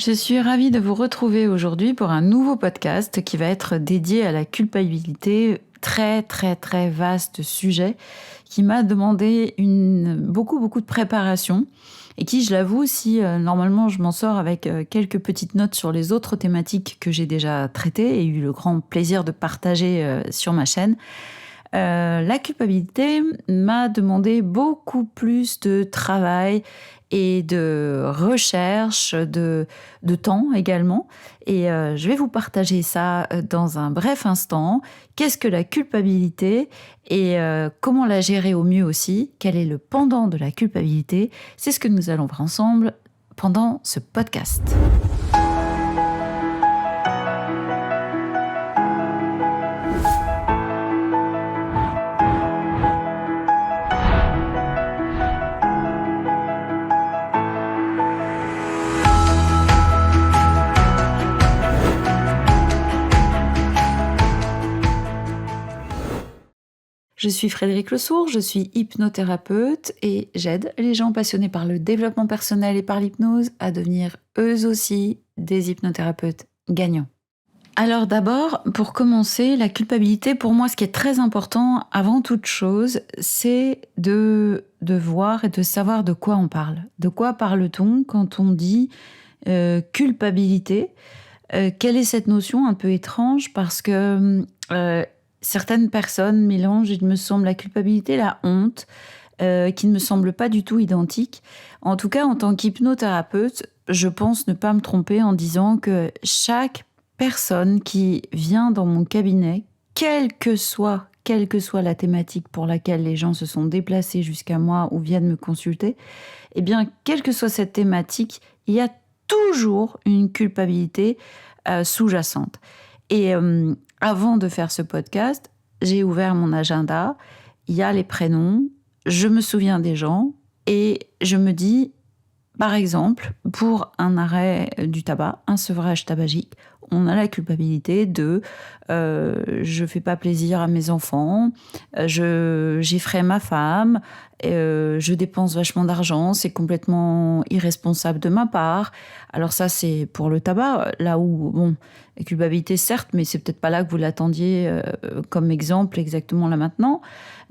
Je suis ravie de vous retrouver aujourd'hui pour un nouveau podcast qui va être dédié à la culpabilité, très très très vaste sujet qui m'a demandé beaucoup de préparation et qui, je l'avoue, si normalement je m'en sors avec quelques petites notes sur les autres thématiques que j'ai déjà traitées et eu le grand plaisir de partager sur ma chaîne, la culpabilité m'a demandé beaucoup plus de travail et de recherche, de temps également. Et je vais vous partager ça dans un bref instant. Qu'est-ce que la culpabilité et comment la gérer au mieux aussi? Quel est le pendant de la culpabilité? C'est ce que nous allons voir ensemble pendant ce podcast. Je suis Frédérique Lesourd, je suis hypnothérapeute et j'aide les gens passionnés par le développement personnel et par l'hypnose à devenir eux aussi des hypnothérapeutes gagnants. Alors d'abord, pour commencer, la culpabilité, pour moi, ce qui est très important avant toute chose, c'est de voir et de savoir de quoi on parle. De quoi parle-t-on quand on dit culpabilité? Quelle est cette notion un peu étrange parce que certaines personnes mélangent, il me semble, la culpabilité et la honte, qui ne me semblent pas du tout identiques. En tout cas, en tant qu'hypnothérapeute, je pense ne pas me tromper en disant que chaque personne qui vient dans mon cabinet, quelle que soit la thématique pour laquelle les gens se sont déplacés jusqu'à moi ou viennent me consulter, eh bien, quelle que soit cette thématique, il y a toujours une culpabilité sous-jacente. Et avant de faire ce podcast, j'ai ouvert mon agenda, il y a les prénoms, je me souviens des gens et je me dis, par exemple, pour un arrêt du tabac, un sevrage tabagique, on a la culpabilité de je fais pas plaisir à mes enfants, j'effraie ma femme, je dépense vachement d'argent, c'est complètement irresponsable de ma part. Alors ça, c'est pour le tabac, là où, bon, la culpabilité certes, mais c'est peut-être pas là que vous l'attendiez comme exemple exactement là maintenant.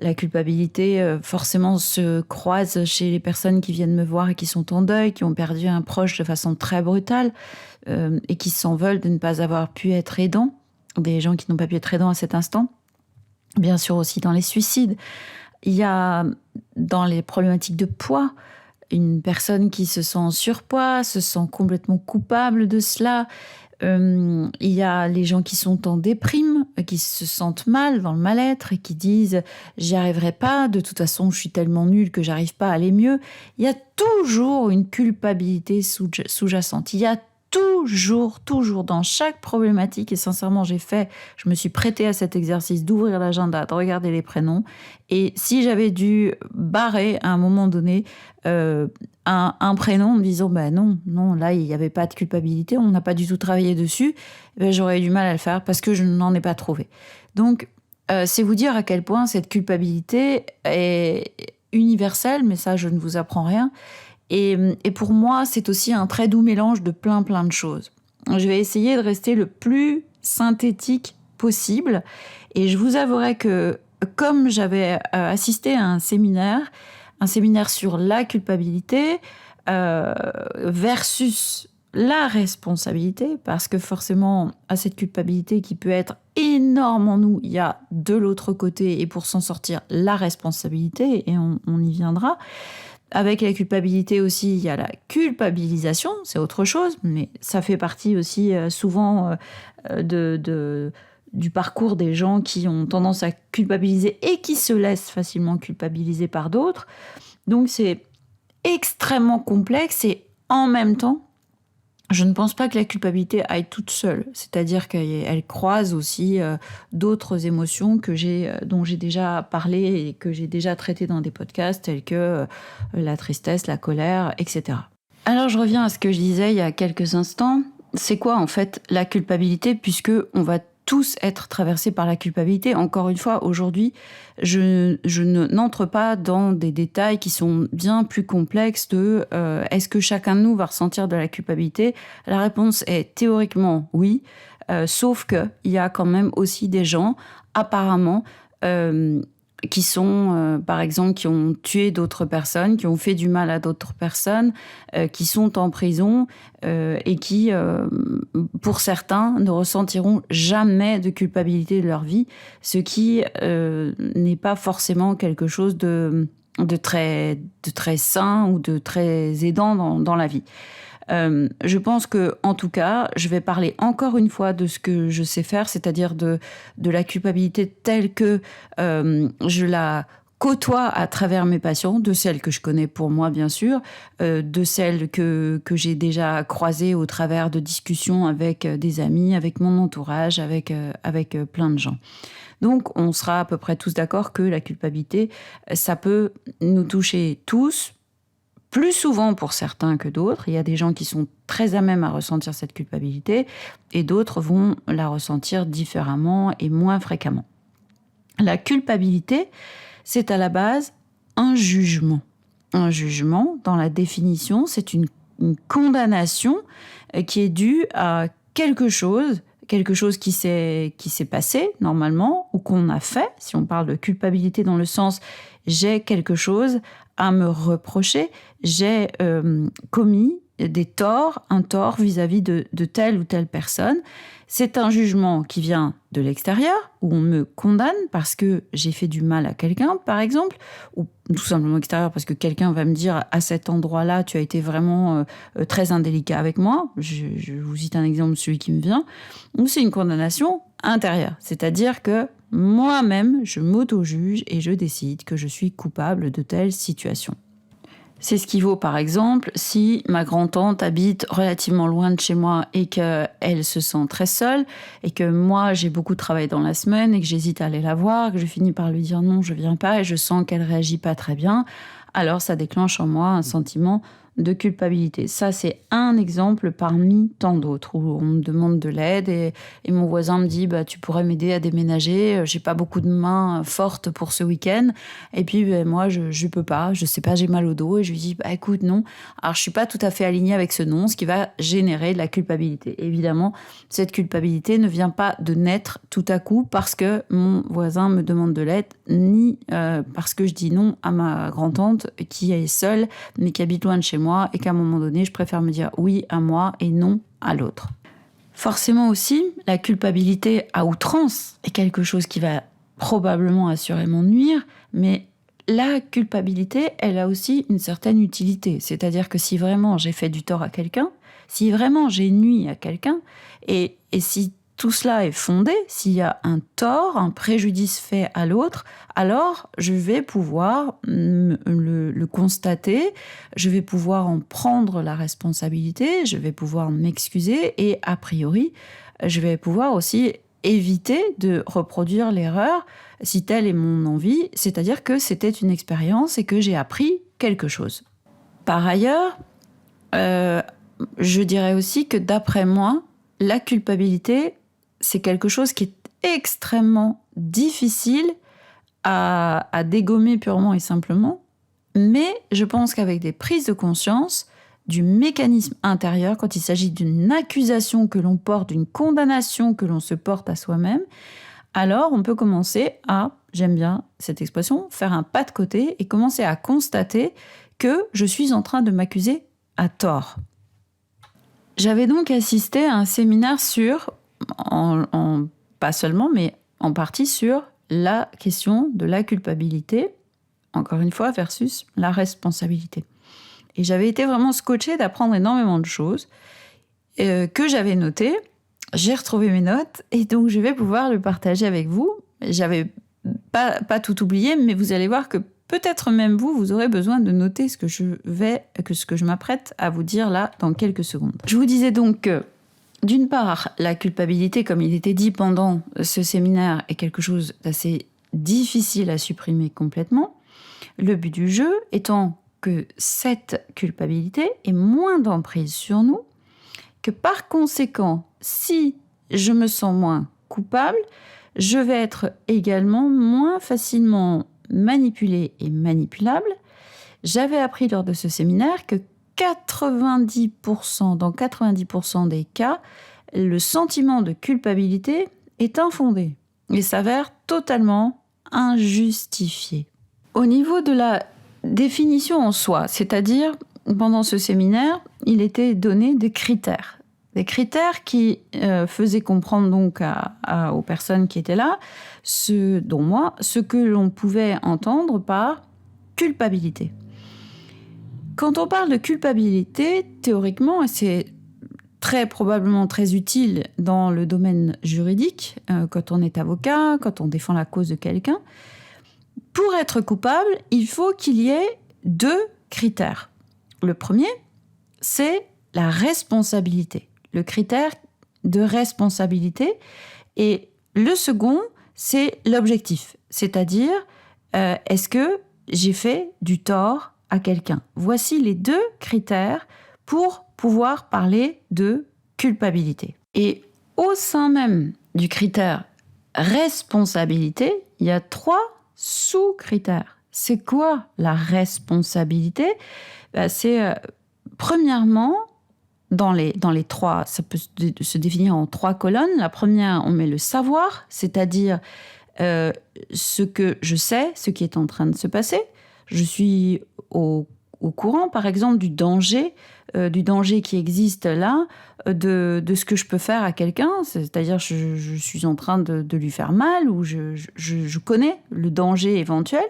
La culpabilité, forcément, se croise chez les personnes qui viennent me voir et qui sont en deuil, qui ont perdu un proche de façon très brutale et qui s'en veulent de ne pas avoir pu être aidants, des gens qui n'ont pas pu être aidants à cet instant. Bien sûr aussi dans les suicides. Il y a dans les problématiques de poids, une personne qui se sent en surpoids, se sent complètement coupable de cela. Il y a les gens qui sont en déprime, qui se sentent mal, dans le mal-être, et qui disent « j'y arriverai pas, de toute façon je suis tellement nulle que j'arrive pas à aller mieux ». Il y a toujours une culpabilité sous-jacente. Il y a toujours dans chaque problématique, et sincèrement je me suis prêtée à cet exercice d'ouvrir l'agenda, de regarder les prénoms, et si j'avais dû barrer à un moment donné un prénom en me disant non, là il n'y avait pas de culpabilité, on n'a pas du tout travaillé dessus, j'aurais eu du mal à le faire parce que je n'en ai pas trouvé. Donc c'est vous dire à quel point cette culpabilité est universelle, mais ça je ne vous apprends rien. Et pour moi, c'est aussi un très doux mélange de plein de choses. Je vais essayer de rester le plus synthétique possible. Et je vous avouerai que comme j'avais assisté à un séminaire sur la culpabilité versus la responsabilité, parce que forcément, à cette culpabilité qui peut être énorme en nous, il y a de l'autre côté, et pour s'en sortir, la responsabilité, et on y viendra. Avec la culpabilité aussi, il y a la culpabilisation, c'est autre chose, mais ça fait partie aussi souvent du parcours des gens qui ont tendance à culpabiliser et qui se laissent facilement culpabiliser par d'autres. Donc c'est extrêmement complexe et en même temps, je ne pense pas que la culpabilité aille toute seule. C'est-à-dire qu'elle croise aussi d'autres émotions dont j'ai déjà parlé et que j'ai déjà traitées dans des podcasts, tels que la tristesse, la colère, etc. Alors je reviens à ce que je disais il y a quelques instants. C'est quoi en fait la culpabilité, puisque on va tous être traversés par la culpabilité. Encore une fois, aujourd'hui, je n'entre pas dans des détails qui sont bien plus complexes de est-ce que chacun de nous va ressentir de la culpabilité ? La réponse est théoriquement oui, sauf qu'il y a quand même aussi des gens, apparemment, qui sont, par exemple, qui ont tué d'autres personnes, qui ont fait du mal à d'autres personnes, qui sont en prison et qui, pour certains, ne ressentiront jamais de culpabilité de leur vie, ce qui n'est pas forcément quelque chose de très sain ou de très aidant dans la vie. Je pense que, en tout cas, je vais parler encore une fois de ce que je sais faire, c'est-à-dire de la culpabilité telle que je la côtoie à travers mes patients, de celles que je connais pour moi, bien sûr, de celles que j'ai déjà croisées au travers de discussions avec des amis, avec mon entourage, avec plein de gens. Donc, on sera à peu près tous d'accord que la culpabilité, ça peut nous toucher tous, plus souvent pour certains que d'autres. Il y a des gens qui sont très à même à ressentir cette culpabilité et d'autres vont la ressentir différemment et moins fréquemment. La culpabilité, c'est à la base un jugement. Un jugement, dans la définition, c'est une condamnation qui est due à quelque chose qui s'est passé normalement ou qu'on a fait. Si on parle de culpabilité dans le sens j'ai quelque chose à me reprocher, j'ai commis un tort vis-à-vis de telle ou telle personne. C'est un jugement qui vient de l'extérieur, où on me condamne parce que j'ai fait du mal à quelqu'un, par exemple, ou tout simplement extérieur parce que quelqu'un va me dire à cet endroit-là, tu as été vraiment très indélicat avec moi. Je vous cite un exemple, celui qui me vient. Ou c'est une condamnation intérieure, c'est-à-dire que moi-même, je m'auto-juge et je décide que je suis coupable de telle situation. C'est ce qui vaut, par exemple, si ma grand-tante habite relativement loin de chez moi et qu'elle se sent très seule et que moi, j'ai beaucoup de travail dans la semaine et que j'hésite à aller la voir, que je finis par lui dire non, je viens pas et je sens qu'elle réagit pas très bien, alors ça déclenche en moi un sentiment de culpabilité. Ça, c'est un exemple parmi tant d'autres où on me demande de l'aide et mon voisin me dit tu pourrais m'aider à déménager, j'ai pas beaucoup de mains fortes pour ce week-end et puis moi je peux pas, je sais pas, j'ai mal au dos et je lui dis écoute non. Alors je suis pas tout à fait alignée avec ce non, ce qui va générer de la culpabilité. Évidemment, cette culpabilité ne vient pas de naître tout à coup parce que mon voisin me demande de l'aide ni parce que je dis non à ma grand-tante qui est seule mais qui habite loin de chez moi et qu'à un moment donné, je préfère me dire oui à moi et non à l'autre. Forcément aussi, la culpabilité à outrance est quelque chose qui va probablement assurément nuire, mais la culpabilité, elle a aussi une certaine utilité. C'est-à-dire que si vraiment j'ai fait du tort à quelqu'un, si vraiment j'ai nui à quelqu'un, et si tout cela est fondé, s'il y a un tort, un préjudice fait à l'autre, alors je vais pouvoir le constater, je vais pouvoir en prendre la responsabilité, je vais pouvoir m'excuser et a priori, je vais pouvoir aussi éviter de reproduire l'erreur si telle est mon envie, c'est-à-dire que c'était une expérience et que j'ai appris quelque chose. Par ailleurs, je dirais aussi que d'après moi, la culpabilité, c'est quelque chose qui est extrêmement difficile à dégommer purement et simplement, mais je pense qu'avec des prises de conscience du mécanisme intérieur, quand il s'agit d'une accusation que l'on porte, d'une condamnation que l'on se porte à soi-même, alors on peut commencer à, j'aime bien cette expression, faire un pas de côté et commencer à constater que je suis en train de m'accuser à tort. J'avais donc assisté à un séminaire sur, pas seulement, mais en partie sur la question de la culpabilité, encore une fois, versus la responsabilité. Et j'avais été vraiment scotchée d'apprendre énormément de choses que j'avais notées. J'ai retrouvé mes notes et donc je vais pouvoir le partager avec vous. J'avais pas tout oublié, mais vous allez voir que peut-être même vous aurez besoin de noter ce que je m'apprête à vous dire là dans quelques secondes. Je vous disais donc que, d'une part, la culpabilité, comme il était dit pendant ce séminaire, est quelque chose d'assez difficile à supprimer complètement. Le but du jeu étant que cette culpabilité ait moins d'emprise sur nous, que par conséquent, si je me sens moins coupable, je vais être également moins facilement manipulée et manipulable. J'avais appris lors de ce séminaire que 90%, dans 90% des cas, le sentiment de culpabilité est infondé et s'avère totalement injustifié. Au niveau de la définition en soi, c'est-à-dire pendant ce séminaire, il était donné des critères. Des critères qui faisaient comprendre donc aux personnes qui étaient là, dont moi, ce que l'on pouvait entendre par culpabilité. Quand on parle de culpabilité, théoriquement, et c'est très probablement très utile dans le domaine juridique, quand on est avocat, quand on défend la cause de quelqu'un, pour être coupable, il faut qu'il y ait 2 critères. Le premier, c'est la responsabilité, le critère de responsabilité. Et le second, c'est l'objectif, c'est-à-dire est-ce que j'ai fait du tort à quelqu'un. Voici les 2 critères pour pouvoir parler de culpabilité. Et au sein même du critère responsabilité, il y a 3 sous-critères. C'est quoi la responsabilité ? C'est premièrement, dans les 3, ça peut se définir en 3 colonnes. La première, on met le savoir, c'est-à-dire ce que je sais, ce qui est en train de se passer. Je suis au courant, par exemple, du danger qui existe là, de ce que je peux faire à quelqu'un. C'est-à-dire, je suis en train de lui faire mal ou je connais le danger éventuel.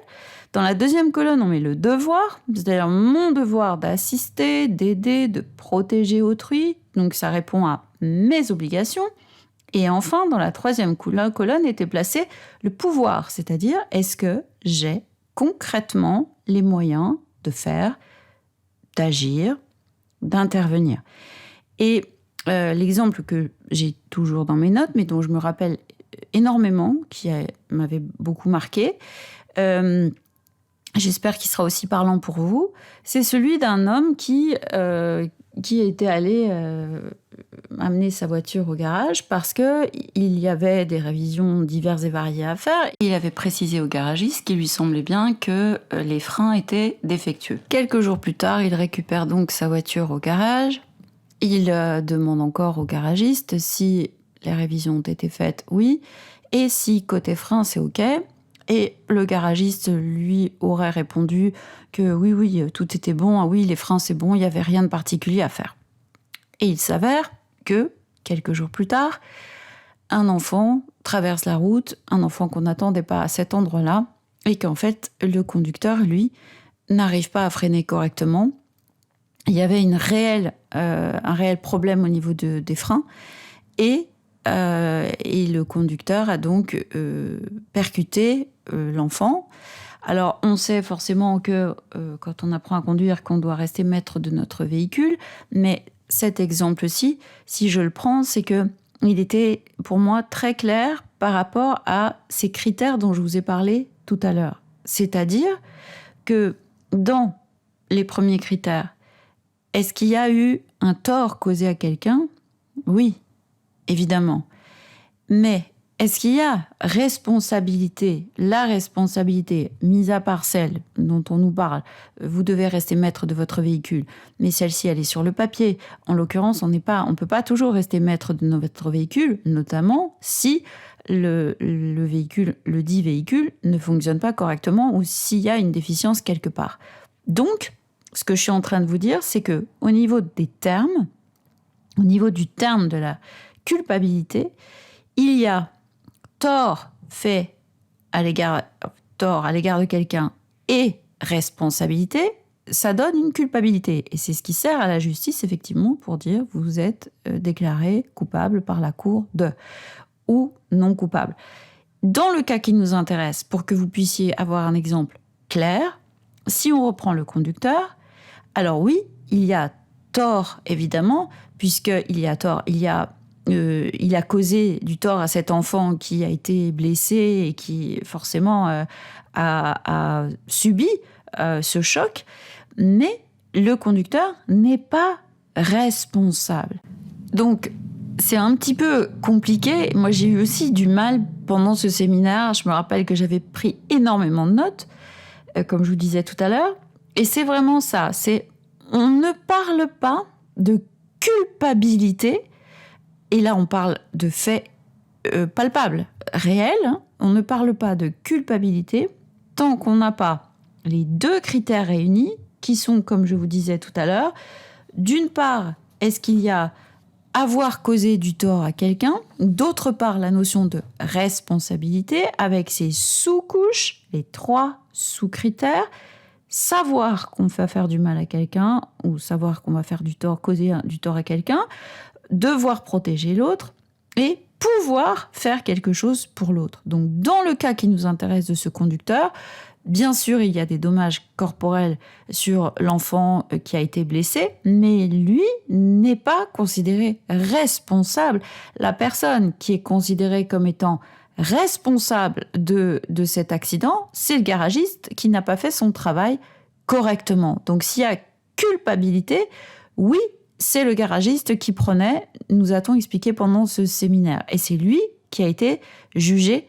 Dans la deuxième colonne, on met le devoir, c'est-à-dire mon devoir d'assister, d'aider, de protéger autrui. Donc, ça répond à mes obligations. Et enfin, dans la troisième colonne était placé le pouvoir, c'est-à-dire est-ce que j'ai concrètement les moyens de faire, d'agir, d'intervenir. Et l'exemple que j'ai toujours dans mes notes, mais dont je me rappelle énormément, qui m'avait beaucoup marqué, j'espère qu'il sera aussi parlant pour vous, c'est celui d'un homme qui était allé amener sa voiture au garage parce qu'il y avait des révisions diverses et variées à faire. Il avait précisé au garagiste qu'il lui semblait bien que les freins étaient défectueux. Quelques jours plus tard, il récupère donc sa voiture au garage. Il demande encore au garagiste si les révisions ont été faites, oui, et si côté frein c'est OK. Et le garagiste, lui, aurait répondu que oui, tout était bon, ah oui, les freins c'est bon, il n'y avait rien de particulier à faire. Et il s'avère que, quelques jours plus tard, un enfant traverse la route, un enfant qu'on n'attendait pas à cet endroit-là, et qu'en fait, le conducteur, lui, n'arrive pas à freiner correctement. Il y avait un réel problème au niveau des freins, et le conducteur a donc percuté l'enfant. Alors, on sait forcément que quand on apprend à conduire, qu'on doit rester maître de notre véhicule, mais cet exemple-ci, si je le prends, c'est qu'il était pour moi très clair par rapport à ces critères dont je vous ai parlé tout à l'heure. C'est-à-dire que dans les premiers critères, est-ce qu'il y a eu un tort causé à quelqu'un ? Oui, évidemment. Mais est-ce qu'il y a responsabilité, la responsabilité, mis à part celle dont on nous parle, vous devez rester maître de votre véhicule, mais celle-ci, elle est sur le papier. En l'occurrence, on ne peut pas toujours rester maître de notre véhicule, notamment si le véhicule, le dit véhicule, ne fonctionne pas correctement ou s'il y a une déficience quelque part. Donc, ce que je suis en train de vous dire, c'est que au niveau des termes, au niveau du terme de la culpabilité, il y a tort fait à l'égard de quelqu'un et responsabilité, ça donne une culpabilité. Et c'est ce qui sert à la justice, effectivement, pour dire vous êtes déclaré coupable par la cour de ou non coupable. Dans le cas qui nous intéresse, pour que vous puissiez avoir un exemple clair, si on reprend le conducteur, alors oui, il y a tort, évidemment, puisqu'il y a tort, il a causé du tort à cet enfant qui a été blessé et qui, forcément, a subi ce choc. Mais le conducteur n'est pas responsable. Donc, c'est un petit peu compliqué. Moi, j'ai eu aussi du mal pendant ce séminaire. Je me rappelle que j'avais pris énormément de notes, comme je vous disais tout à l'heure. Et c'est vraiment ça. On ne parle pas de culpabilité. Et là, on parle de faits palpables, réels. Hein. On ne parle pas de culpabilité tant qu'on n'a pas les deux critères réunis, qui sont, comme je vous disais tout à l'heure, d'une part, est-ce qu'il y a avoir causé du tort à quelqu'un, d'autre part, la notion de responsabilité avec ses sous-couches, les 3 sous-critères, savoir qu'on va faire du mal à quelqu'un ou savoir qu'on va faire du tort, causer du tort à quelqu'un, devoir protéger l'autre et pouvoir faire quelque chose pour l'autre. Donc, dans le cas qui nous intéresse de ce conducteur, bien sûr, il y a des dommages corporels sur l'enfant qui a été blessé, mais lui n'est pas considéré responsable. La personne qui est considérée comme étant responsable de cet accident, c'est le garagiste qui n'a pas fait son travail correctement. Donc, s'il y a culpabilité, oui, c'est le garagiste qui prenait, nous a-t-on expliqué pendant ce séminaire. Et c'est lui qui a été jugé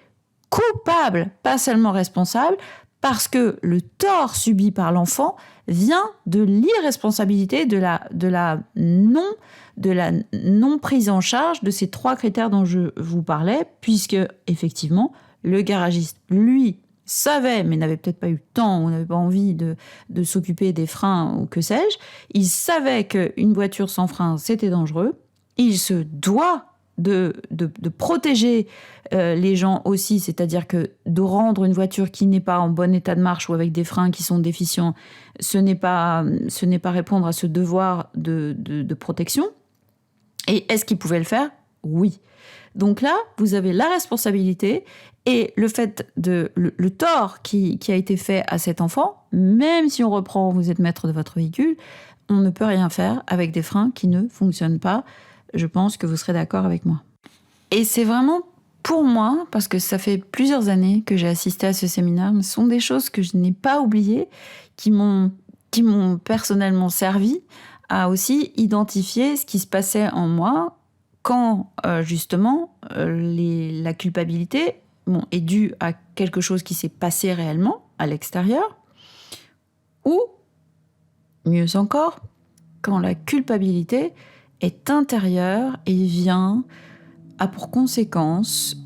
coupable, pas seulement responsable, parce que le tort subi par l'enfant vient de l'irresponsabilité, de la non prise en charge de ces 3 critères dont je vous parlais, puisque effectivement, le garagiste, lui, savait, mais n'avait peut-être pas eu le temps ou n'avait pas envie de s'occuper des freins ou que sais-je. Il savait qu'une voiture sans frein, c'était dangereux. Il se doit de protéger les gens aussi, c'est-à-dire que de rendre une voiture qui n'est pas en bon état de marche ou avec des freins qui sont déficients, ce n'est pas répondre à ce devoir de protection. Et est-ce qu'il pouvait le faire ? Oui. Donc là, vous avez la responsabilité et le fait le tort qui a été fait à cet enfant, même si on reprend, vous êtes maître de votre véhicule, on ne peut rien faire avec des freins qui ne fonctionnent pas. Je pense que vous serez d'accord avec moi. Et c'est vraiment pour moi, parce que ça fait plusieurs années que j'ai assisté à ce séminaire, ce sont des choses que je n'ai pas oubliées, qui m'ont personnellement servi à aussi identifier ce qui se passait en moi quand, justement, la culpabilité est due à quelque chose qui s'est passé réellement à l'extérieur, ou, mieux encore, quand la culpabilité est intérieure et a pour conséquence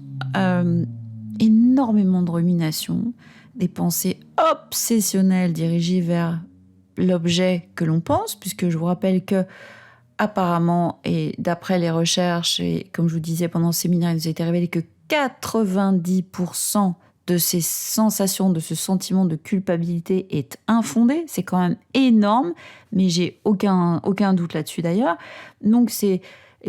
énormément de ruminations, des pensées obsessionnelles dirigées vers l'objet que l'on pense, puisque je vous rappelle que apparemment, et d'après les recherches, et comme je vous disais pendant le séminaire, il nous a été révélé que 90% de ces sensations, de ce sentiment de culpabilité est infondé. C'est quand même énorme, mais j'ai aucun doute là-dessus d'ailleurs. Donc, les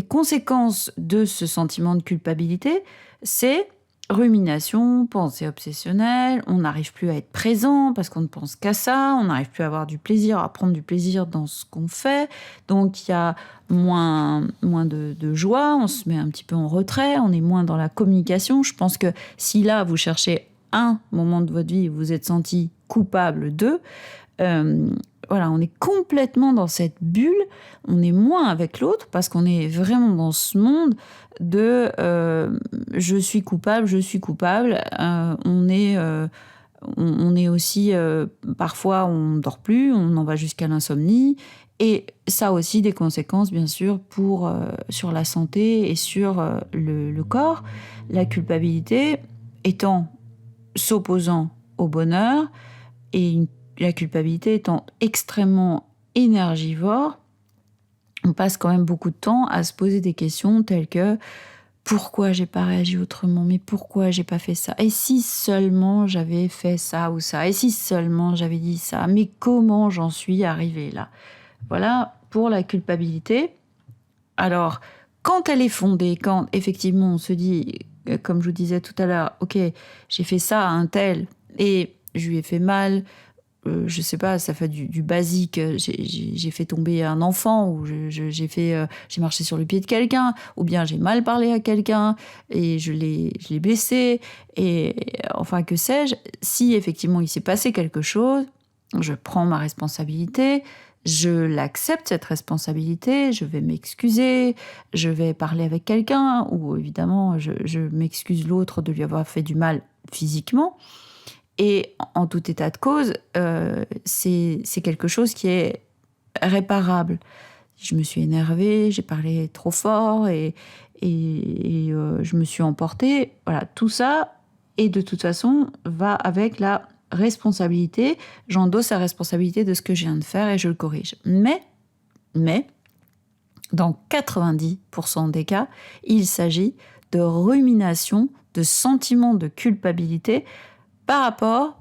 conséquences de ce sentiment de culpabilité, c'est rumination, pensée obsessionnelle, on n'arrive plus à être présent parce qu'on ne pense qu'à ça, on n'arrive plus à avoir du plaisir, à prendre du plaisir dans ce qu'on fait, donc il y a moins de joie, on se met un petit peu en retrait, on est moins dans la communication. Je pense que si là vous cherchez un moment de votre vie où vous vous êtes senti coupable de, voilà, on est complètement dans cette bulle, on est moins avec l'autre parce qu'on est vraiment dans ce monde de je suis coupable. On est aussi, parfois on ne dort plus, on en va jusqu'à l'insomnie. Et ça a aussi des conséquences, bien sûr, sur la santé et sur le corps. La culpabilité s'opposant au bonheur et la culpabilité étant extrêmement énergivore, on passe quand même beaucoup de temps à se poser des questions telles que pourquoi j'ai pas réagi autrement, mais pourquoi j'ai pas fait ça, et si seulement j'avais fait ça ou ça, et si seulement j'avais dit ça, mais comment j'en suis arrivée là. Voilà pour la culpabilité. Alors, quand elle est fondée, quand effectivement on se dit, comme je vous disais tout à l'heure, ok, j'ai fait ça à un tel et je lui ai fait mal, je sais pas, ça fait du basique, j'ai fait tomber un enfant, ou j'ai marché sur le pied de quelqu'un, ou bien j'ai mal parlé à quelqu'un et je l'ai blessé, et enfin que sais-je. Si effectivement il s'est passé quelque chose, je prends ma responsabilité, je l'accepte, cette responsabilité, je vais m'excuser, je vais parler avec quelqu'un, ou évidemment, je m'excuse l'autre de lui avoir fait du mal physiquement. Et en tout état de cause, c'est quelque chose qui est réparable. Je me suis énervée, j'ai parlé trop fort et je me suis emportée. Voilà, tout ça, et de toute façon, va avec la responsabilité. J'endosse la responsabilité de ce que je viens de faire et je le corrige. Mais, dans 90% des cas, il s'agit de rumination, de sentiment de culpabilité par rapport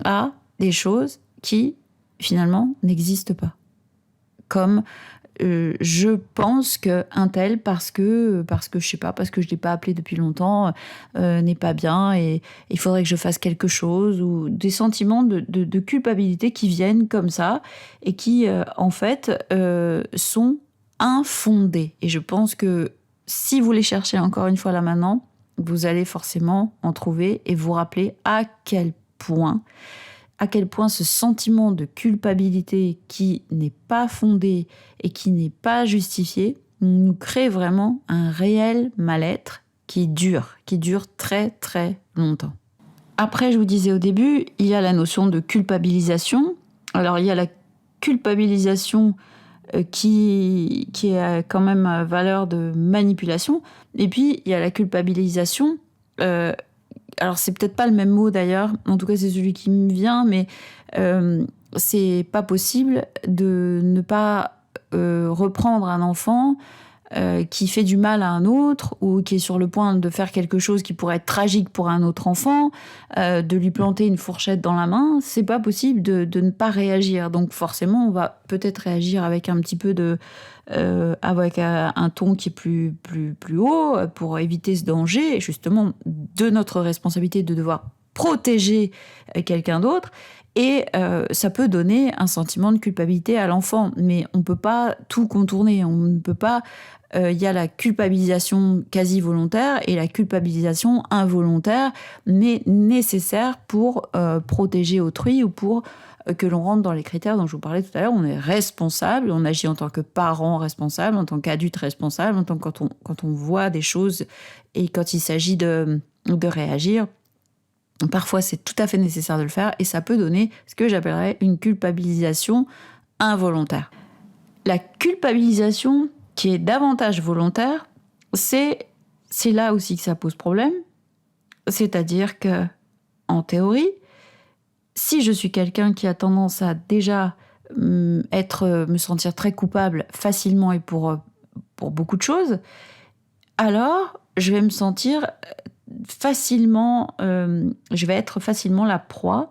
à des choses qui, finalement, n'existent pas. Comme je pense qu'un tel, parce que je sais pas, parce que je l'ai pas appelé depuis longtemps, n'est pas bien et il faudrait que je fasse quelque chose, ou des sentiments de culpabilité qui viennent comme ça et qui, en fait, sont infondés. Et je pense que si vous les cherchez encore une fois là maintenant, vous allez forcément en trouver et vous rappeler à quel point ce sentiment de culpabilité qui n'est pas fondé et qui n'est pas justifié nous crée vraiment un réel mal-être qui dure très très longtemps. Après, je vous disais au début, il y a la notion de culpabilisation. Alors, il y a la culpabilisation qui a quand même valeur de manipulation. Et puis, il y a la culpabilisation alors c'est peut-être pas le même mot d'ailleurs, en tout cas c'est celui qui me vient, mais c'est pas possible de ne pas reprendre un enfant qui fait du mal à un autre ou qui est sur le point de faire quelque chose qui pourrait être tragique pour un autre enfant, de lui planter une fourchette dans la main. C'est pas possible de ne pas réagir. Donc forcément, on va peut-être réagir avec un petit peu avec un ton qui est plus haut pour éviter ce danger, et justement de notre responsabilité de devoir protéger quelqu'un d'autre. Et ça peut donner un sentiment de culpabilité à l'enfant, mais on ne peut pas tout contourner. On ne peut pas. Il y a la culpabilisation quasi volontaire et la culpabilisation involontaire, mais nécessaire pour protéger autrui ou pour que l'on rentre dans les critères dont je vous parlais tout à l'heure. On est responsable, on agit en tant que parent responsable, en tant qu'adulte responsable, quand on voit des choses et quand il s'agit de réagir. Parfois, c'est tout à fait nécessaire de le faire et ça peut donner ce que j'appellerais une culpabilisation involontaire. La culpabilisation qui est davantage volontaire, c'est là aussi que ça pose problème. C'est-à-dire que, en théorie, si je suis quelqu'un qui a tendance à déjà me sentir très coupable facilement et pour beaucoup de choses, alors je vais me sentir facilement, je vais être facilement la proie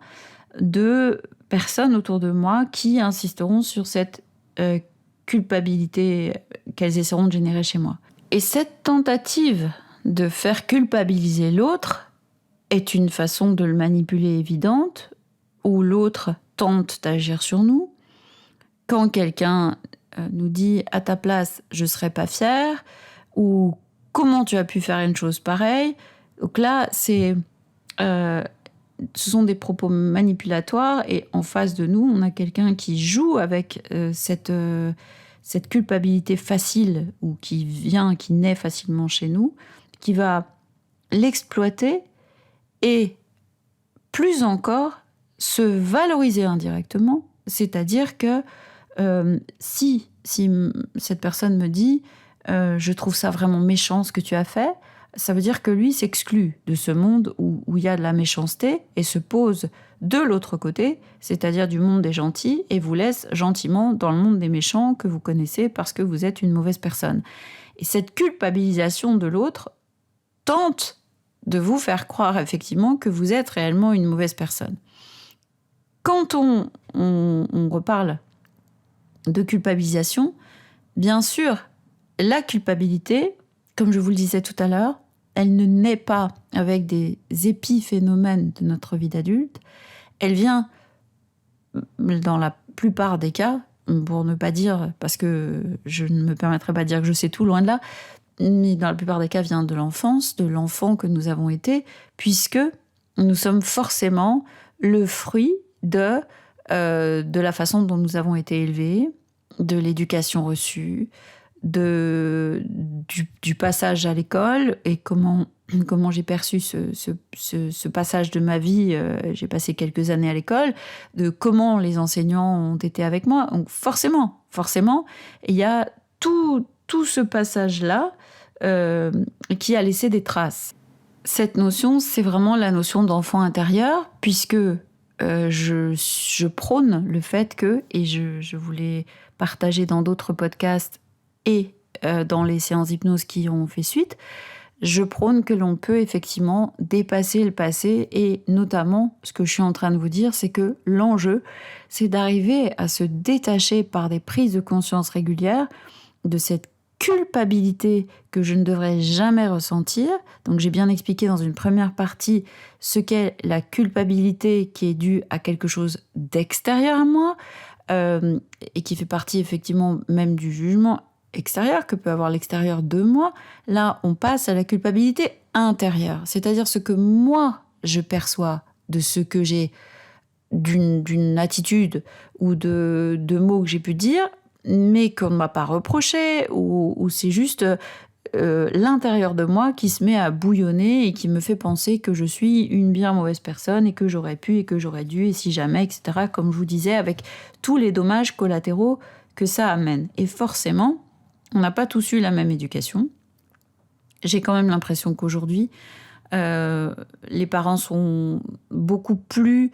de personnes autour de moi qui insisteront sur cette culpabilité qu'elles essaieront de générer chez moi. Et cette tentative de faire culpabiliser l'autre est une façon de le manipuler évidente, où l'autre tente d'agir sur nous. Quand quelqu'un nous dit « à ta place, je ne serais pas fière » ou « comment tu as pu faire une chose pareille ?» Donc là, ce sont des propos manipulatoires et en face de nous, on a quelqu'un qui joue avec cette culpabilité facile ou qui naît facilement chez nous, qui va l'exploiter et plus encore se valoriser indirectement. C'est-à-dire que si cette personne me dit je trouve ça vraiment méchant ce que tu as fait, ça veut dire que lui s'exclut de ce monde où il y a de la méchanceté et se pose de l'autre côté, c'est-à-dire du monde des gentils, et vous laisse gentiment dans le monde des méchants que vous connaissez parce que vous êtes une mauvaise personne. Et cette culpabilisation de l'autre tente de vous faire croire effectivement que vous êtes réellement une mauvaise personne. Quand on reparle de culpabilisation, bien sûr, la culpabilité, comme je vous le disais tout à l'heure, elle ne naît pas avec des épiphénomènes de notre vie d'adulte. Elle vient, dans la plupart des cas, pour ne pas dire, parce que je ne me permettrai pas de dire que je sais tout, loin de là, mais dans la plupart des cas, vient de l'enfance, de l'enfant que nous avons été, puisque nous sommes forcément le fruit de de la façon dont nous avons été élevés, de l'éducation reçue, du passage à l'école et comment j'ai perçu ce passage de ma vie. J'ai passé quelques années à l'école, de comment les enseignants ont été avec moi. Donc forcément, il y a tout ce passage-là qui a laissé des traces. Cette notion, c'est vraiment la notion d'enfant intérieur, puisque je prône le fait que, et je voulais partager dans d'autres podcasts et dans les séances d'hypnose qui ont fait suite, je prône que l'on peut effectivement dépasser le passé, et notamment, ce que je suis en train de vous dire, c'est que l'enjeu, c'est d'arriver à se détacher par des prises de conscience régulières de cette culpabilité que je ne devrais jamais ressentir. Donc j'ai bien expliqué dans une première partie ce qu'est la culpabilité qui est due à quelque chose d'extérieur à moi, et qui fait partie effectivement même du jugement extérieur que peut avoir l'extérieur de moi. Là, on passe à la culpabilité intérieure, c'est-à-dire ce que moi je perçois de ce que j'ai, d'une attitude ou de mots que j'ai pu dire, mais qu'on ne m'a pas reproché, ou c'est juste l'intérieur de moi qui se met à bouillonner et qui me fait penser que je suis une bien mauvaise personne et que j'aurais pu et que j'aurais dû et si jamais, etc. Comme je vous disais, avec tous les dommages collatéraux que ça amène. Et forcément, on n'a pas tous eu la même éducation. J'ai quand même l'impression qu'aujourd'hui, les parents sont beaucoup plus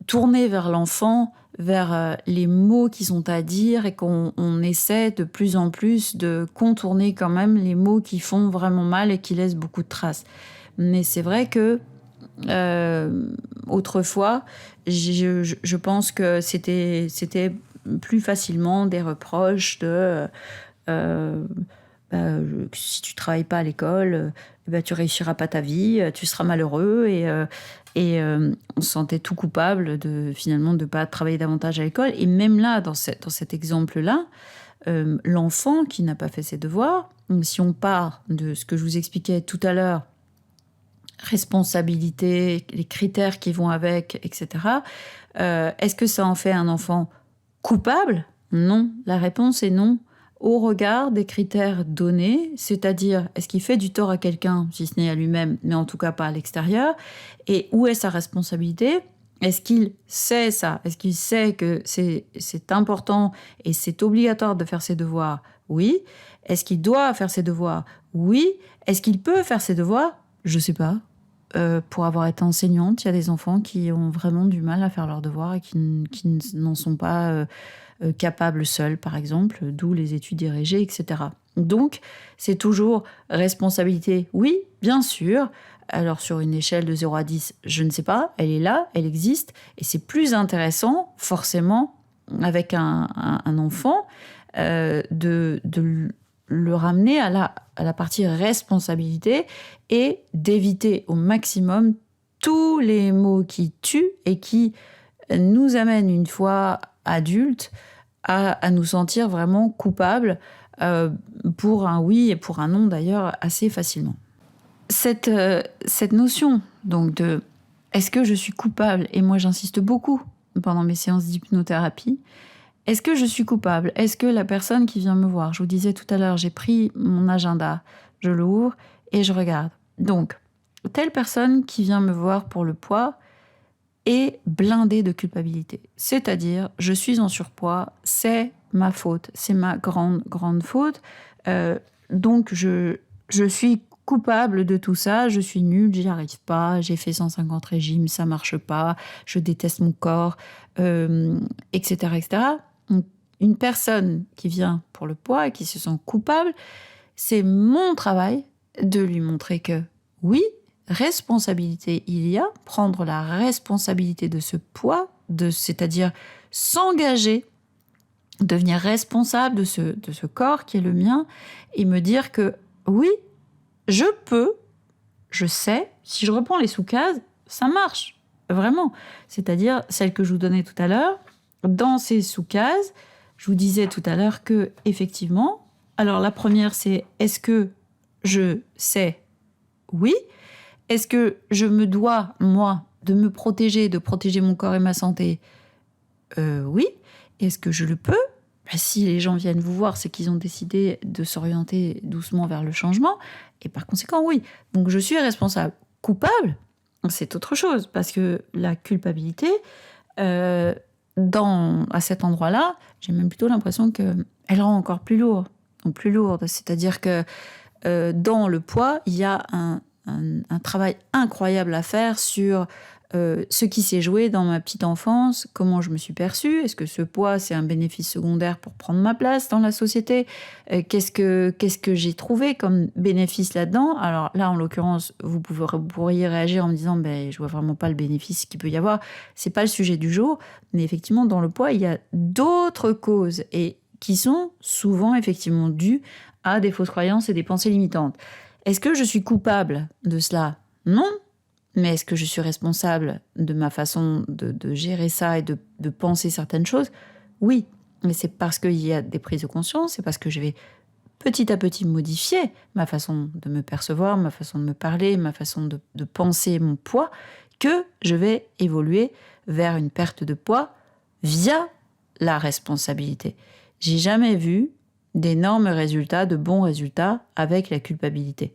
tournés vers l'enfant, vers les mots qu'ils ont à dire, et qu'on essaie de plus en plus de contourner quand même les mots qui font vraiment mal et qui laissent beaucoup de traces. Mais c'est vrai que autrefois, je pense que c'était plus facilement des reproches de si tu travailles pas à l'école, tu réussiras pas ta vie, tu seras malheureux, et on se sentait tout coupable finalement de pas travailler davantage à l'école. Et même là, dans cet exemple-là, l'enfant qui n'a pas fait ses devoirs, si on part de ce que je vous expliquais tout à l'heure, responsabilité, les critères qui vont avec, etc., est-ce que ça en fait un enfant coupable ? Non. La réponse est non. Au regard des critères donnés, c'est-à-dire est-ce qu'il fait du tort à quelqu'un, si ce n'est à lui-même, mais en tout cas pas à l'extérieur, et où est sa responsabilité ? Est-ce qu'il sait ça ? Est-ce qu'il sait que c'est important et c'est obligatoire de faire ses devoirs ? Oui. Est-ce qu'il doit faire ses devoirs ? Oui. Est-ce qu'il peut faire ses devoirs ? Je sais pas. Pour avoir été enseignante, il y a des enfants qui ont vraiment du mal à faire leurs devoirs et qui n'en sont pas capables seuls, par exemple, d'où les études dirigées, etc. Donc, c'est toujours responsabilité. Oui, bien sûr. Alors, sur une échelle de 0 à 10, je ne sais pas, elle est là, elle existe, et c'est plus intéressant, forcément, avec un enfant, de le ramener à la partie responsabilité et d'éviter au maximum tous les mots qui tuent et qui nous amènent, une fois adultes, à nous sentir vraiment coupables pour un oui et pour un non d'ailleurs assez facilement. Cette notion donc de est-ce que je suis coupable, et moi j'insiste beaucoup pendant mes séances d'hypnothérapie, est-ce que je suis coupable ? Est-ce que la personne qui vient me voir, je vous disais tout à l'heure, j'ai pris mon agenda, je l'ouvre et je regarde. Donc, telle personne qui vient me voir pour le poids est blindée de culpabilité. C'est-à-dire, je suis en surpoids, c'est ma faute, c'est ma grande, grande faute. Donc, je suis coupable de tout ça, je suis nulle, j'y arrive pas, j'ai fait 150 régimes, ça marche pas, je déteste mon corps, etc., etc. Une personne qui vient pour le poids et qui se sent coupable, c'est mon travail de lui montrer que oui, responsabilité il y a, prendre la responsabilité de ce poids, c'est-à-dire s'engager, devenir responsable de ce corps qui est le mien, et me dire que oui, je peux, je sais, si je reprends les sous-cases, ça marche, vraiment. C'est-à-dire celle que je vous donnais tout à l'heure, dans ces sous-cases, je vous disais tout à l'heure que, effectivement, alors la première c'est est-ce que je sais ? Oui. Est-ce que je me dois, moi, de me protéger, de protéger mon corps et ma santé ? Oui. Est-ce que je le peux ? Si les gens viennent vous voir, c'est qu'ils ont décidé de s'orienter doucement vers le changement. Et par conséquent, oui. Donc, je suis responsable. Coupable, c'est autre chose. Parce que la culpabilité, à cet endroit-là, j'ai même plutôt l'impression qu'elle rend encore plus lourde. Donc, plus lourde. C'est-à-dire que dans le poids, il y a un travail incroyable à faire sur ce qui s'est joué dans ma petite enfance, comment je me suis perçue, est-ce que ce poids c'est un bénéfice secondaire pour prendre ma place dans la société, qu'est-ce que j'ai trouvé comme bénéfice là-dedans. Alors là en l'occurrence vous pourriez réagir en me disant je vois vraiment pas le bénéfice qu'il peut y avoir, c'est pas le sujet du jour, mais effectivement dans le poids il y a d'autres causes et qui sont souvent effectivement dues à des fausses croyances et des pensées limitantes. Est-ce que je suis coupable de cela ? Non. Mais est-ce que je suis responsable de ma façon de gérer ça et de penser certaines choses ? Oui. Mais c'est parce qu'il y a des prises de conscience, c'est parce que je vais petit à petit modifier ma façon de me percevoir, ma façon de me parler, ma façon de penser mon poids, que je vais évoluer vers une perte de poids via la responsabilité. J'ai jamais vu d'énormes résultats, de bons résultats avec la culpabilité.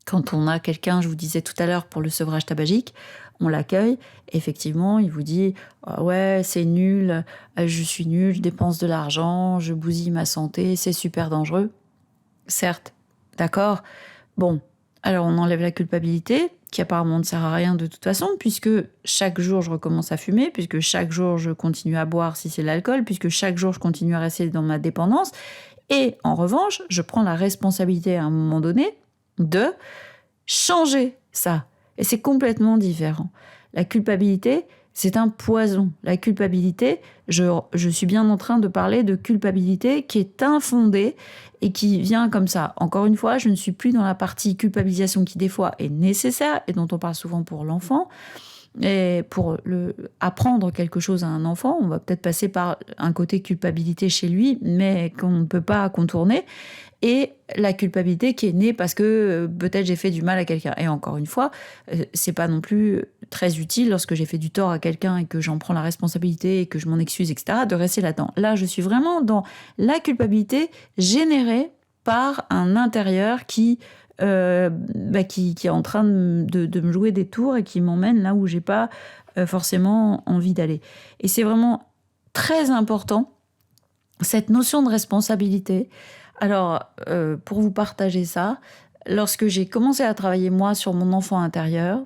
Quand on a quelqu'un, je vous disais tout à l'heure pour le sevrage tabagique, on l'accueille, effectivement, il vous dit ah ouais, c'est nul, je suis nul, je dépense de l'argent, je bousille ma santé, c'est super dangereux. Certes, d'accord. Bon, alors on enlève la culpabilité, qui apparemment ne sert à rien de toute façon, puisque chaque jour je recommence à fumer, puisque chaque jour je continue à boire si c'est l'alcool, puisque chaque jour je continue à rester dans ma dépendance. Et en revanche, je prends la responsabilité à un moment donné de changer ça. Et c'est complètement différent. La culpabilité, c'est un poison. La culpabilité, je suis bien en train de parler de culpabilité qui est infondée et qui vient comme ça. Encore une fois, je ne suis plus dans la partie culpabilisation qui des fois est nécessaire et dont on parle souvent pour l'enfant. Et pour apprendre quelque chose à un enfant, on va peut-être passer par un côté culpabilité chez lui, mais qu'on ne peut pas contourner. Et la culpabilité qui est née parce que peut-être j'ai fait du mal à quelqu'un. Et encore une fois, c'est pas non plus très utile lorsque j'ai fait du tort à quelqu'un et que j'en prends la responsabilité et que je m'en excuse, etc., de rester là-dedans. Là, je suis vraiment dans la culpabilité générée par un intérieur qui est en train de me jouer des tours et qui m'emmène là où j'ai pas forcément envie d'aller. Et c'est vraiment très important, cette notion de responsabilité. Alors, pour vous partager ça, lorsque j'ai commencé à travailler, moi, sur mon enfant intérieur,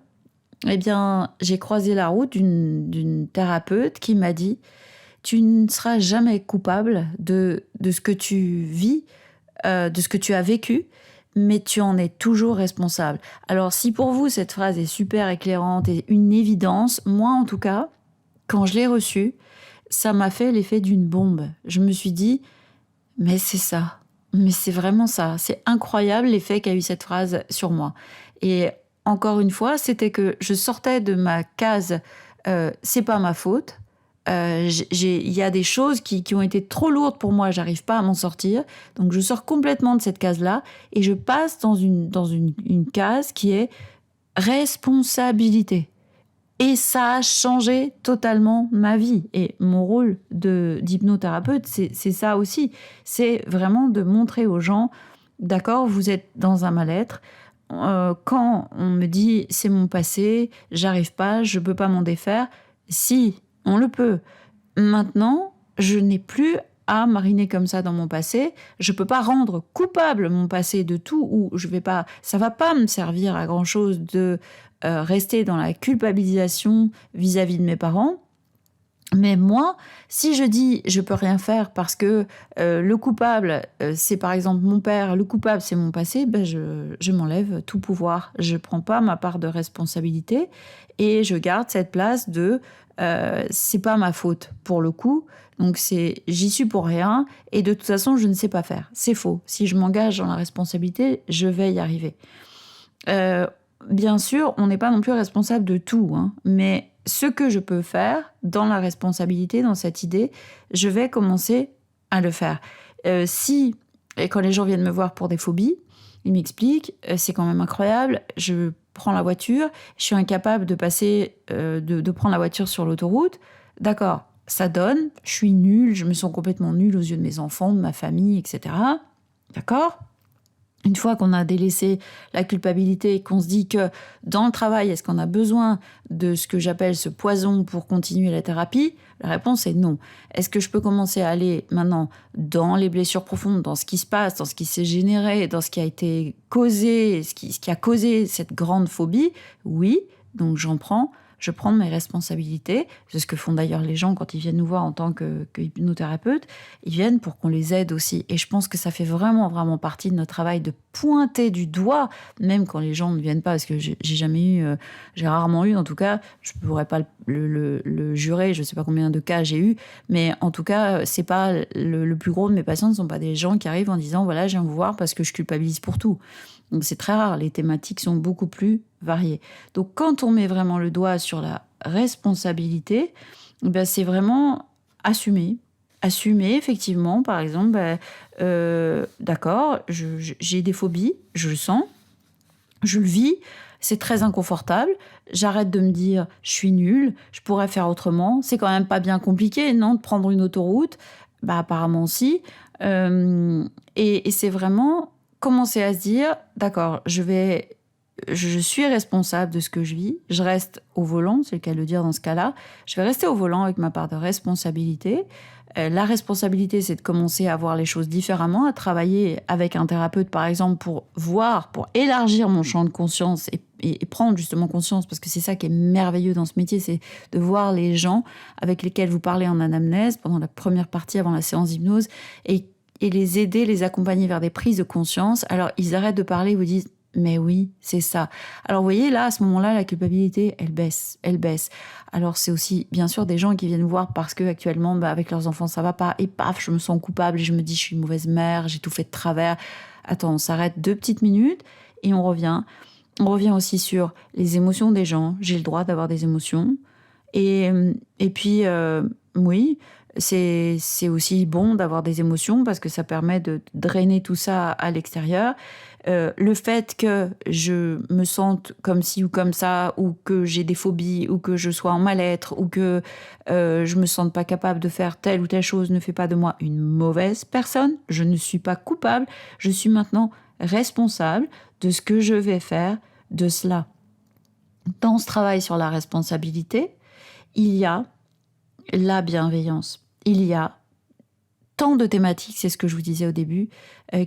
eh bien, j'ai croisé la route d'une thérapeute qui m'a dit « Tu ne seras jamais coupable de ce que tu vis, de ce que tu as vécu, mais tu en es toujours responsable. » Alors, si pour vous, cette phrase est super éclairante et une évidence, moi, en tout cas, quand je l'ai reçue, ça m'a fait l'effet d'une bombe. Je me suis dit « Mais c'est ça. Mais c'est vraiment ça. C'est incroyable l'effet qu'a eu cette phrase sur moi. » Et encore une fois, c'était que je sortais de ma case c'est pas ma faute. Il y a des choses qui ont été trop lourdes pour moi, j'arrive pas à m'en sortir. Donc je sors complètement de cette case-là et je passe dans une case qui est responsabilité. Et ça a changé totalement ma vie. Et mon rôle d'hypnothérapeute, c'est ça aussi. C'est vraiment de montrer aux gens, d'accord, vous êtes dans un mal-être. Quand on me dit c'est mon passé, j'arrive pas, je peux pas m'en défaire. Si, on le peut. Maintenant, je n'ai plus à mariner comme ça dans mon passé. Je peux pas rendre coupable mon passé de tout, ou ça va pas me servir à grand chose de rester dans la culpabilisation vis-à-vis de mes parents. Mais moi, si je dis je peux rien faire parce que le coupable c'est par exemple mon père, le coupable c'est mon passé, je m'enlève tout pouvoir. Je prends pas ma part de responsabilité et je garde cette place de c'est pas ma faute pour le coup. Donc j'y suis pour rien et de toute façon je ne sais pas faire. C'est faux. Si je m'engage dans la responsabilité, je vais y arriver. Bien sûr, on n'est pas non plus responsable de tout, hein, mais ce que je peux faire dans la responsabilité, dans cette idée, je vais commencer à le faire. Et quand les gens viennent me voir pour des phobies, ils m'expliquent, c'est quand même incroyable, je prends la voiture, je suis incapable de passer, de prendre la voiture sur l'autoroute. D'accord, ça donne, je suis nulle, je me sens complètement nulle aux yeux de mes enfants, de ma famille, etc. D'accord ? Une fois qu'on a délaissé la culpabilité et qu'on se dit que dans le travail, est-ce qu'on a besoin de ce que j'appelle ce poison pour continuer la thérapie ? La réponse est non. Est-ce que je peux commencer à aller maintenant dans les blessures profondes, dans ce qui se passe, dans ce qui s'est généré, dans ce qui a été causé, ce qui a causé cette grande phobie ? Oui, donc je prends mes responsabilités. C'est ce que font d'ailleurs les gens quand ils viennent nous voir en tant que hypnothérapeute. Ils viennent pour qu'on les aide aussi. Et je pense que ça fait vraiment, vraiment partie de notre travail de pointer du doigt, même quand les gens ne viennent pas, parce que j'ai rarement eu, en tout cas, je ne pourrais pas le jurer, je ne sais pas combien de cas j'ai eu, mais en tout cas, c'est pas le plus gros de mes patients ne sont pas des gens qui arrivent en disant, voilà, je viens vous voir parce que je culpabilise pour tout. Donc c'est très rare, les thématiques sont beaucoup plus variées. Donc quand on met vraiment le doigt sur la responsabilité, ben c'est vraiment assumer. Assumer, effectivement, par exemple, d'accord, j'ai des phobies, je le sens, je le vis, c'est très inconfortable, j'arrête de me dire je suis nulle, je pourrais faire autrement, c'est quand même pas bien compliqué, non, de prendre une autoroute, bah apparemment si, et c'est vraiment commencer à se dire, d'accord, je suis responsable de ce que je vis, je reste au volant, c'est le cas de le dire dans ce cas-là, je vais rester au volant avec ma part de responsabilité. La responsabilité, c'est de commencer à voir les choses différemment, à travailler avec un thérapeute, par exemple, pour élargir mon champ de conscience et prendre justement conscience, parce que c'est ça qui est merveilleux dans ce métier, c'est de voir les gens avec lesquels vous parlez en anamnèse pendant la première partie avant la séance d'hypnose et les aider, les accompagner vers des prises de conscience. Alors, ils arrêtent de parler, vous disent « mais oui, c'est ça ». Alors, vous voyez, là, à ce moment-là, la culpabilité, elle baisse. Alors, c'est aussi, bien sûr, des gens qui viennent voir parce qu'actuellement, avec leurs enfants, ça va pas. Et paf, je me sens coupable et je me dis « je suis une mauvaise mère, j'ai tout fait de travers ». Attends, on s'arrête 2 petites minutes et on revient. On revient aussi sur les émotions des gens. J'ai le droit d'avoir des émotions. Et puis, oui, c'est aussi bon d'avoir des émotions parce que ça permet de drainer tout ça à l'extérieur. Le fait que je me sente comme ci ou comme ça, ou que j'ai des phobies, ou que je sois en mal-être, ou que je me sente pas capable de faire telle ou telle chose ne fait pas de moi une mauvaise personne. Je ne suis pas coupable. Je suis maintenant responsable de ce que je vais faire de cela. Dans ce travail sur la responsabilité, il y a la bienveillance. Il y a tant de thématiques, c'est ce que je vous disais au début,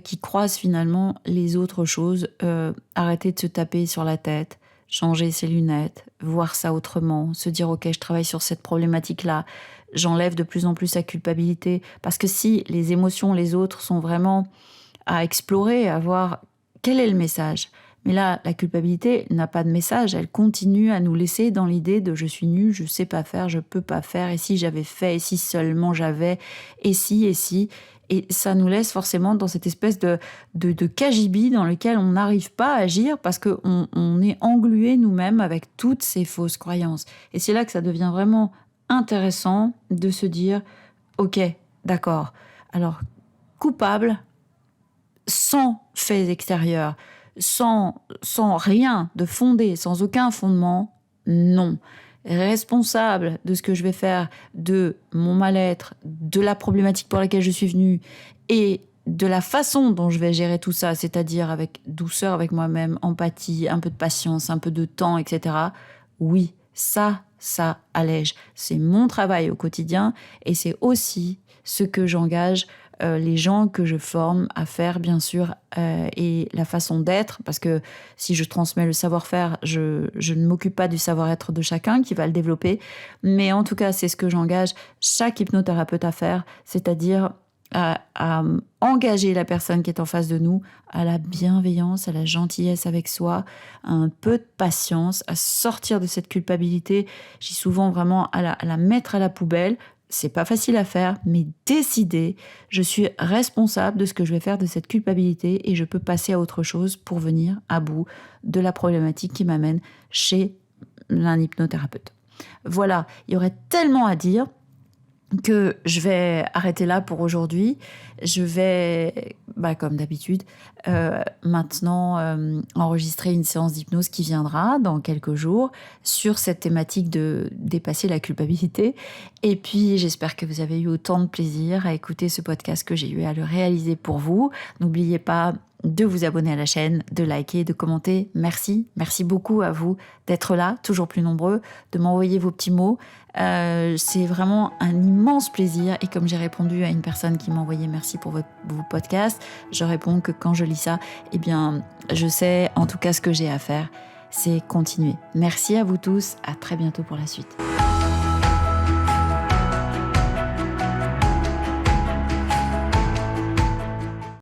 qui croisent finalement les autres choses. Arrêter de se taper sur la tête, changer ses lunettes, voir ça autrement, se dire « ok, je travaille sur cette problématique-là, j'enlève de plus en plus sa culpabilité ». Parce que si les émotions, les autres sont vraiment à explorer, à voir quel est le message. Mais là, la culpabilité n'a pas de message, elle continue à nous laisser dans l'idée de « je suis nulle, je sais pas faire, je peux pas faire, et si j'avais fait, et si seulement j'avais, et si ». Et ça nous laisse forcément dans cette espèce de cagibi dans lequel on n'arrive pas à agir parce qu'on est englué nous-mêmes avec toutes ces fausses croyances. Et c'est là que ça devient vraiment intéressant de se dire « ok, d'accord, alors coupable, sans faits extérieurs, sans rien de fondé, sans aucun fondement, non. Responsable de ce que je vais faire, de mon mal-être, de la problématique pour laquelle je suis venue et de la façon dont je vais gérer tout ça, c'est-à-dire avec douceur avec moi-même, empathie, un peu de patience, un peu de temps, etc. Oui, ça allège. C'est mon travail au quotidien et c'est aussi ce que j'engage les gens que je forme à faire, bien sûr, et la façon d'être, parce que si je transmets le savoir-faire, je ne m'occupe pas du savoir-être de chacun qui va le développer, mais en tout cas, c'est ce que j'engage chaque hypnothérapeute à faire, c'est-à-dire à engager la personne qui est en face de nous à la bienveillance, à la gentillesse avec soi, à un peu de patience, à sortir de cette culpabilité. J'ai souvent vraiment à la mettre à la poubelle. C'est pas facile à faire, mais décider, je suis responsable de ce que je vais faire de cette culpabilité et je peux passer à autre chose pour venir à bout de la problématique qui m'amène chez un hypnothérapeute. Voilà, il y aurait tellement à dire. que je vais arrêter là pour aujourd'hui. Je vais, comme d'habitude, maintenant enregistrer une séance d'hypnose qui viendra dans quelques jours sur cette thématique de dépasser la culpabilité. Et puis, j'espère que vous avez eu autant de plaisir à écouter ce podcast que j'ai eu à le réaliser pour vous. N'oubliez pas de vous abonner à la chaîne, de liker, de commenter. Merci beaucoup à vous d'être là, toujours plus nombreux, de m'envoyer vos petits mots. C'est vraiment un immense plaisir. Et comme j'ai répondu à une personne qui m'a envoyé merci pour vos podcasts, je réponds que quand je lis ça, je sais en tout cas ce que j'ai à faire, c'est continuer. Merci à vous tous, à très bientôt pour la suite.